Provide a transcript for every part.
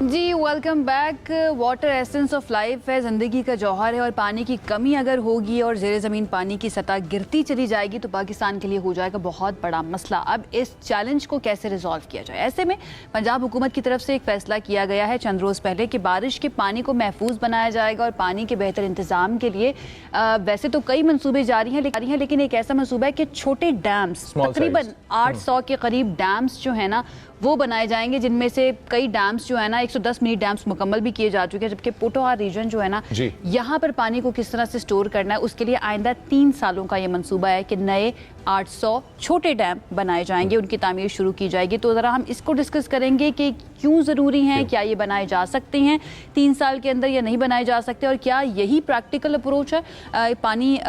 Ji welcome back. Water essence of life है, ज़िंदगी का जौहर है और पानी की कमी अगर होगी और ज़ेरे ज़मीन पानी की सतह गिरती चली जाएगी तो पाकिस्तान के लिए हो जाएगा बहुत बड़ा मसला। अब इस चैलेंज को कैसे रिजॉल्व किया जाए, ऐसे में पंजाब हुकूमत की तरफ से एक फैसला किया गया है चंद रोज़ पहले कि बारिश के पानी को महफूज बनाया जाएगा और पानी के बेहतर इंतजाम के लिए वैसे तो कई मनसूबे जारी हैं लेकिन एक ऐसा मनसूबा है कि छोटे डैम्स तकरीबन 800 के करीब डैम्स जो है ना वो बनाए जाएंगे, जिनमें से कई डैम्स जो है ना 110 मिनी डैम्स मुकम्मल भी किए जा चुके हैं, जबकि पोटोहार रीजन जो है ना यहाँ पर पानी को किस तरह से स्टोर करना है उसके लिए आइंदा 3 सालों का ये मंसूबा है कि नए 800 छोटे डैम बनाए जाएंगे, उनकी तामीर शुरू की जाएगी। तो ज़रा हम इसको डिस्कस करेंगे कि क्यों ज़रूरी हैं, क्या ये बनाए जा सकते हैं 3 साल के अंदर या नहीं बनाए जा सकते, और क्या यही प्रैक्टिकल अप्रोच है पानी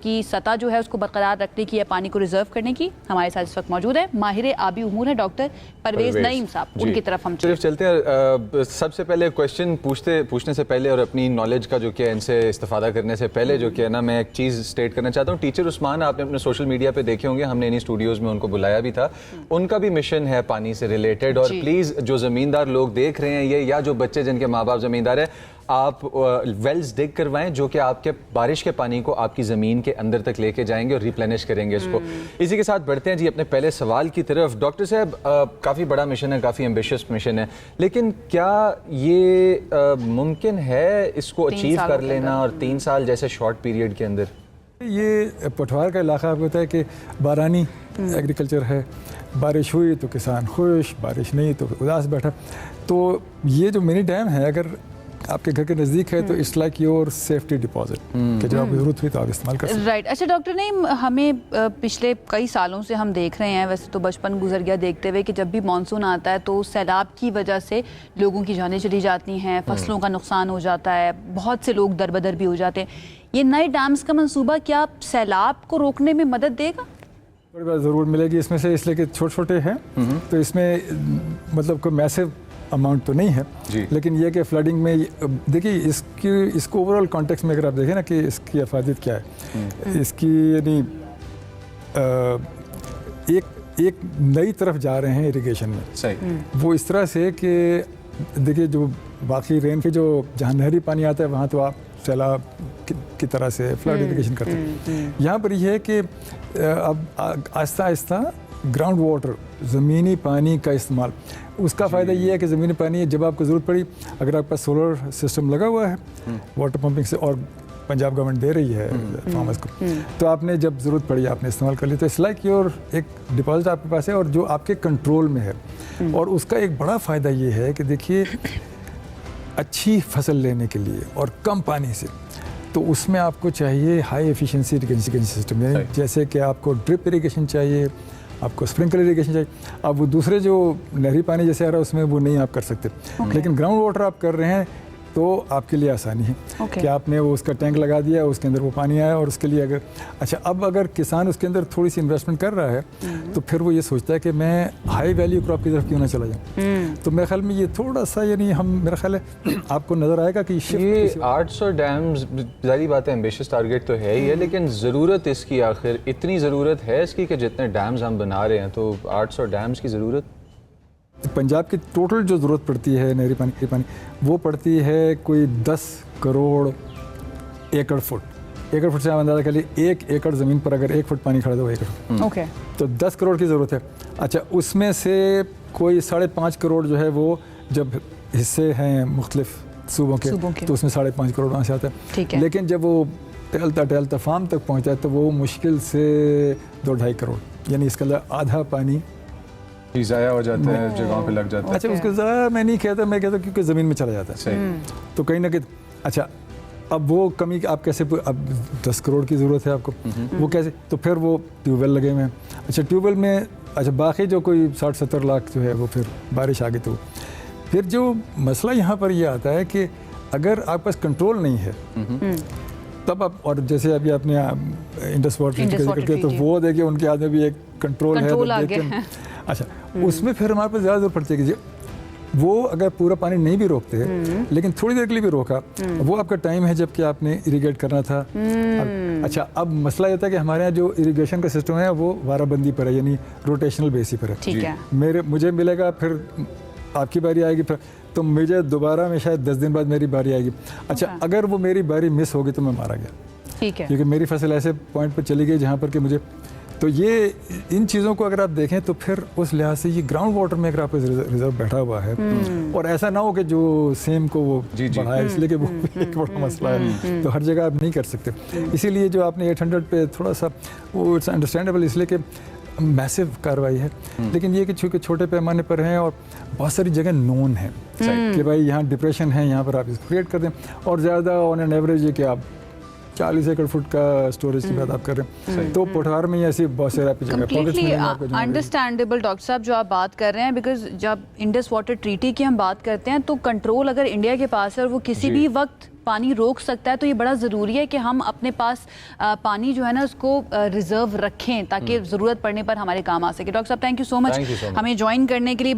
की सतह जो है उसको बरकरार रखने की या पानी को रिजर्व करने की। हमारे साथ इस वक्त मौजूद है माहिर आबी उमूर है डॉक्टर परवेज़ नईम साहब, उनकी तरफ हम चलते हैं। सबसे पहले क्वेश्चन पूछने से पहले और अपनी नॉलेज का जो कि इनसे इस्तेफादा करने से पहले जो कि है ना, मैं एक चीज़ स्टेट करना चाहता हूँ। टीचर उस्मान आपने अपने सोशल मीडिया पे देखे होंगे, हमने इन्हीं स्टूडियोज़ में उनको बुलाया भी था। उनका भी मिशन है पानी से रिलेटेड, और प्लीज़ जो ज़मींदार लोग देख रहे हैं ये, या जो बच्चे जिनके माँ बाप ज़मींदार हैं, आप वेल्स डिग करवाएं जो कि आपके बारिश के पानी को आपकी ज़मीन के अंदर तक लेके जाएंगे और रिप्लेनिश करेंगे इसको। इसी के साथ बढ़ते हैं जी अपने पहले सवाल की तरफ। डॉक्टर साहब, काफ़ी बड़ा मिशन है, काफ़ी एम्बिशियस मिशन है, लेकिन क्या ये मुमकिन है इसको अचीव कर लेना और 3 साल जैसे शॉर्ट पीरियड के अंदर? ये पोठवार का इलाका आपको पता है कि बारानी एग्रीकल्चर है, बारिश हुई तो किसान खुश, बारिश नहीं तो उदास बैठा। तो ये जो मिनी डैम है अगर आपके घर के नज़दीक है तो it's like your safety deposit कि जब आपको ज़रूरत हुई तो आप इस्तेमाल कर सकते हैं। राइट। अच्छा डॉक्टर ने हमें पिछले कई सालों से हम देख रहे हैं, वैसे तो बचपन गुजर गया देखते हुए, कि जब भी मानसून आता है तो सैलाब की वजह से लोगों की जानें चली जाती हैं, फसलों का नुकसान हो जाता है, बहुत से लोग दरबदर भी हो जाते हैं। ये नए डैम्स का मंसूबा क्या सैलाब को रोकने में मदद देगा? थोड़ी बात ज़रूर मिलेगी इसमें से, इसलिए कि छोटे छोटे हैं तो इसमें मतलब कोई मैसिव अमाउंट तो नहीं है, लेकिन ये कि फ्लडिंग में देखिए इसको ओवरऑल कॉन्टेक्स्ट में अगर आप देखें ना कि इसकी अफादियत क्या है, इसकी यानी एक नई तरफ जा रहे हैं इरिगेशन में। सही। वो इस तरह से कि देखिए जो बाकी रेन के जो जहाँ नहरी पानी आता है वहाँ तो आप सैलाब की तरह से फ्लड इरिगेशन करते हैं। यहाँ पर यह है कि अब आहिस्ता आहिस्ता ग्राउंड वाटर ज़मीनी पानी का इस्तेमाल, उसका फ़ायदा ये है कि ज़मीनी पानी जब आपको ज़रूरत पड़ी, अगर आपके पास सोलर सिस्टम लगा हुआ है वाटर पंपिंग से, और पंजाब गवर्नमेंट दे रही है फार्मर्स को, तो आपने जब ज़रूरत पड़ी आपने इस्तेमाल कर लिया। तो इट्स लाइक योर एक डिपॉजिट आपके पास है और जो आपके कंट्रोल में है। और उसका एक बड़ा फ़ायदा ये है कि देखिए अच्छी फसल लेने के लिए और कम पानी से, तो उसमें आपको चाहिए हाई एफिशिएंसी इरिगेशन सिस्टम, यानी जैसे कि आपको ड्रिप इरिगेशन चाहिए, आपको स्प्रिंकलर इरिगेशन चाहिए। अब वो दूसरे जो नहरी पानी जैसे आ रहा है उसमें वो नहीं आप कर सकते, लेकिन ग्राउंड वाटर आप कर रहे हैं तो आपके लिए आसानी है कि आपने वो उसका टैंक लगा दिया, उसके अंदर वो पानी आया, और उसके लिए अगर अब अगर किसान उसके अंदर थोड़ी सी इन्वेस्टमेंट कर रहा है तो फिर वो ये सोचता है कि मैं हाई वैल्यू क्रॉप की तरफ क्यों ना चला जाऊँ। तो मेरे ख्याल में ये थोड़ा सा यानी मेरा ख्याल है आपको नज़र आएगा कि ये 800 डैम्स, जारी बात है एम्बिशियस टारगेट तो है ही है, लेकिन ज़रूरत इसकी आखिर इतनी ज़रूरत है इसकी कि जितने डैम्स हम बना रहे हैं तो 800 डैम्स की ज़रूरत? पंजाब की टोटल जो ज़रूरत पड़ती है नहरी पानी वो पड़ती है कोई 10 करोड़ एकड़ फुट से आप अंदाज़ा कर लिए 1 एकड़ ज़मीन पर अगर 1 फुट पानी खड़ा था 1 एकड़, तो 10 करोड़ की ज़रूरत है। अच्छा, उसमें से कोई 5.5 करोड़ जो है वो जब हिस्से हैं मुख्तलिफ सूबों के तो उसमें 5.5 करोड़ वहाँ से आता है, लेकिन जब वो टहलता फार्म तक पहुँचता है तो वो मुश्किल से 2-2.5 करोड़, यानी इसका आधा पानी ज़ाया हो जाता है, जगहों पे लग जाता है। अच्छा, उसको ज़ाया मैं नहीं कहता, मैं कहता क्योंकि ज़मीन में चला जाता है। तो कहीं ना कहीं अच्छा, अब वो कमी आप कैसे, अब 10 करोड़ की ज़रूरत है आपको, वो कैसे, तो फिर वो ट्यूबवेल लगे हुए हैं। अच्छा, ट्यूबवेल में अच्छा बाकी जो कोई 60-70 लाख जो है वो फिर बारिश आ गई तो फिर जो मसला यहाँ पर ये आता है कि अगर आपके पास कंट्रोल नहीं है तब आप, और जैसे अभी आपने इंडस वाटर का जिक्र किया, तो वो देखिए उनके हाथ में भी एक कंट्रोल है। अच्छा, उसमें फिर हमारे पास ज़्यादा ज़रूरत पड़ती है कि वो अगर पूरा पानी नहीं भी रोकते हैं लेकिन थोड़ी देर के लिए भी रोका, वो आपका टाइम है जबकि आपने इरिगेट करना था। अच्छा, अब मसला ये था कि हमारे यहाँ जो इरिगेशन का सिस्टम है वो वाराबंदी पर है, यानी रोटेशनल बेसिस पर है। मुझे मिलेगा, फिर आपकी बारी आएगी, फिर तो मुझे दोबारा में शायद 10 दिन बाद मेरी बारी आएगी। अच्छा, अगर वो मेरी बारी मिस होगी तो मैं मारा गया, ठीक है, क्योंकि मेरी फसल ऐसे पॉइंट पर चली गई जहाँ पर कि मुझे, तो ये इन चीज़ों को अगर आप देखें तो फिर उस लिहाज से ये ग्राउंड वाटर में अगर आपका रिजर्व बैठा हुआ है, और ऐसा ना हो कि जो सेम को वो बढ़ाए, इसलिए कि वो एक बड़ा मसला है, तो हर जगह आप नहीं कर सकते। इसीलिए जो आपने 800 पे थोड़ा सा वो इट्स अंडरस्टैंडेबल, इसलिए कि मैसिव कार्रवाई है, लेकिन ये कि चूँकि छोटे पैमाने पर हैं और बहुत सारी जगह नोन है कि भाई यहाँ डिप्रेशन है, यहाँ पर आप इसको क्रिएट कर दें, और ज़्यादा ऑन एन एवरेज ये कि आप 40 एकड़ फुट का स्टोरेज की बात आप कर रहे हैं, तो पोठार में ही ऐसी बहुत सारी आपकी जगह कंप्लीटली अंडरस्टैंडेबल डॉक्टर साहब जो आप बात कर रहे हैं, बिकॉज जब इंडस वाटर ट्रीटी की हम बात करते हैं तो कंट्रोल अगर इंडिया के पास है और वो किसी भी वक्त पानी रोक सकता है, तो ये बड़ा ज़रूरी है कि हम अपने पास पानी जो है ना उसको रिजर्व रखें ताकि ज़रूरत पड़ने पर हमारे काम आ सके। डॉक्टर साहब थैंक यू सो मच हमें ज्वाइन करने के लिए।